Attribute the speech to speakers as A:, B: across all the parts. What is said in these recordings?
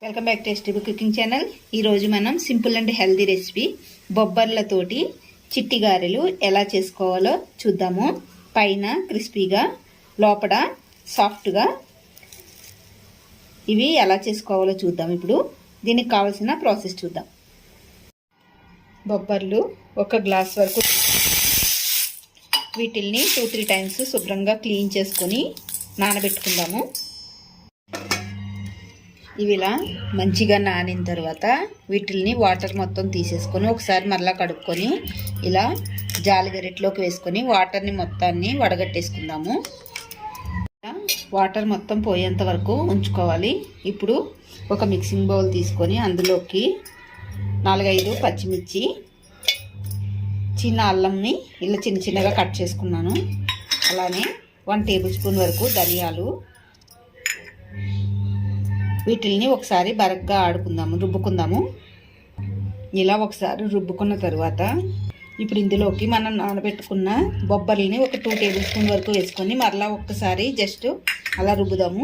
A: Welcome back to STB cooking channel. ఈరోజు మనం simple and healthy recipe బొబ్బర్లతోటి చిట్టి గారెలు ఎలా చేసుకోవాలో చూద్దాము. పైన క్రిస్పీగా లోపల సాఫ్ట్గా ఇవి ఎలా చేసుకోవాలో చూద్దాం. ఇప్పుడు దీనికి కావాల్సిన ప్రాసెస్ చూద్దాం. బొబ్బర్లు 1 గ్లాస్ వరకు వీటిల్ని 2-3 టైమ్స్ శుభ్రంగా క్లీన్ చేసుకొని నానబెట్టుకుందాము. ఇవి ఇలా మంచిగా నానిన తర్వాత వీటిల్ని వాటర్ మొత్తం తీసేసుకొని ఒకసారి మరలా కడుక్కొని ఇలా జాలిగరిటలోకి వేసుకొని వాటర్ని మొత్తాన్ని వడగట్టేసుకుందాము. వాటర్ మొత్తం పోయేంత వరకు ఉంచుకోవాలి. ఇప్పుడు ఒక మిక్సింగ్ బౌల్ తీసుకొని అందులోకి 4-5 పచ్చిమిర్చి, చిన్న అల్లంని ఇలా చిన్నగా కట్ చేసుకున్నాను. అలానే 1 టేబుల్ స్పూన్ వరకు ధనియాలు, వీటిల్ని ఒకసారి బరగ్గా రుబ్బుకుందాము. ఇలా ఒకసారి రుబ్బుకున్న తర్వాత ఇప్పుడు ఇందులోకి మనం నానబెట్టుకున్న బొబ్బర్లని ఒక 2 టేబుల్ స్పూన్ వరకు వేసుకొని మరలా ఒక్కసారి జస్ట్ అలా రుబ్బుదాము.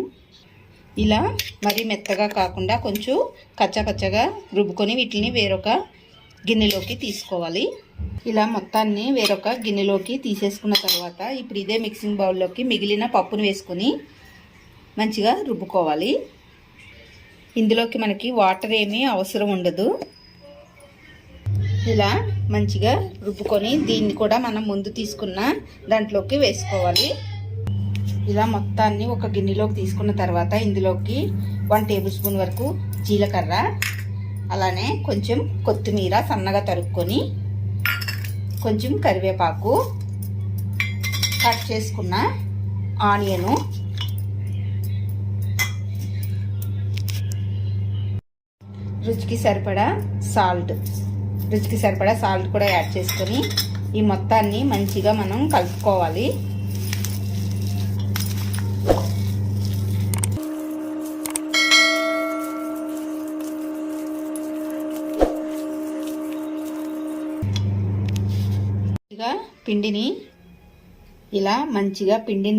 A: ఇలా మరీ మెత్తగా కాకుండా కొంచెం కచ్చగా రుబ్బుకొని వీటిని వేరొక గిన్నెలోకి తీసుకోవాలి. ఇలా మొత్తాన్ని వేరొక గిన్నెలోకి తీసేసుకున్న తర్వాత ఇప్పుడు ఇదే మిక్సింగ్ బౌల్లోకి మిగిలిన పప్పును వేసుకొని మంచిగా రుబ్బుకోవాలి. ఇందులోకి మనకి వాటర్ ఏమీ అవసరం ఉండదు. ఇలా మంచిగా రుబ్బుకొని దీన్ని కూడా మనం ముందు తీసుకున్న దాంట్లోకి వేసుకోవాలి. ఇలా మొత్తాన్ని ఒక గిన్నెలోకి తీసుకున్న తర్వాత ఇందులోకి 1 టేబుల్ స్పూన్ వరకు జీలకర్ర, అలానే కొంచెం కొత్తిమీర సన్నగా తరుక్కొని, కొంచెం కరివేపాకు, కట్ చేసుకున్న ఆనియను, రుచికి సరిపడా సాల్ట్ కూడా యాడ్ చేసుకొని ఈ మొత్తాన్ని మంచిగా మనం కలుపుకోవాలి. పిండిని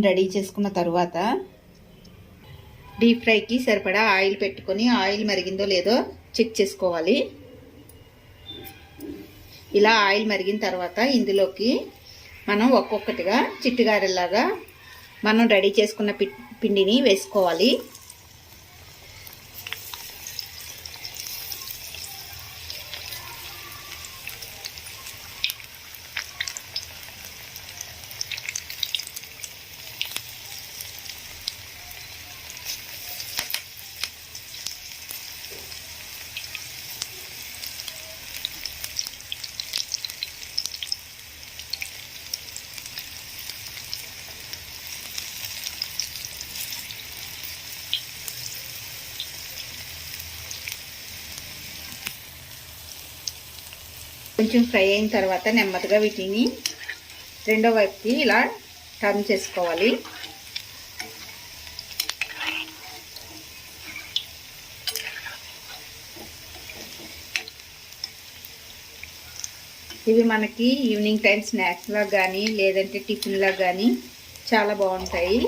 A: రెడీ చేసుకున్న తర్వాత డీప్ ఫ్రైకి సరిపడా ఆయిల్ పెట్టుకొని ఆయిల్ మరిగిందో లేదో చెక్ చేసుకోవాలి. ఇలా ఆయిల్ మరిగిన తర్వాత ఇందులోకి మనం ఒక్కొక్కటిగా చిట్టుగారెల్లాగా మనం రెడీ చేసుకున్న పిండిని వేసుకోవాలి. కొంచెం ఫ్రై అయిన తర్వాత నెమ్మదిగా వీటిని రెండో వైపుకి ఇలా టర్న్ చేసుకోవాలి. ఇవి మనకి ఈవినింగ్ టైం స్నాక్స్ లాగా కానీ లేదంటే టిఫిన్ లాగా కానీ చాలా బాగుంటాయి.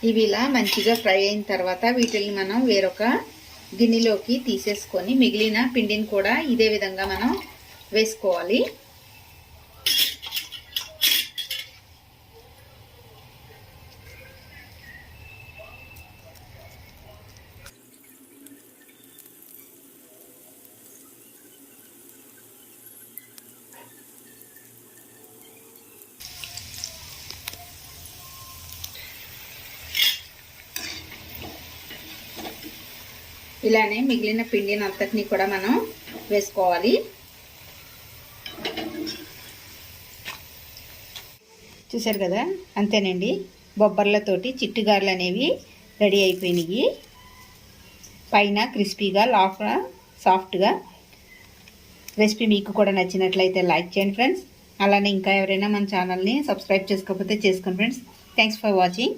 A: ఇవి ఇలా మంచిగా ఫ్రై అయిన తర్వాత వీటిని మనం వేరొక గిన్నెలోకి తీసేసుకొని మిగిలిన పిండిని కూడా ఇదే విధంగా మనం వేసుకోవాలి. ఇలానే మిగిలిన పిండిని అంతటిని కూడా మనం వేసుకోవాలి. చూసారు కదా, అంతేనండి. బొబ్బర్లతోటి చిట్టుగారెలు అనేవి రెడీ అయిపోయినాయి. పైన క్రిస్పీగా లోపల సాఫ్ట్గా. రెసిపీ మీకు కూడా నచ్చినట్లయితే లైక్ చేయండి ఫ్రెండ్స్. అలానే ఇంకా ఎవరైనా మన ఛానల్ని సబ్స్క్రైబ్ చేసుకోకపోతే చేసుకోండి ఫ్రెండ్స్. Thanks for watching.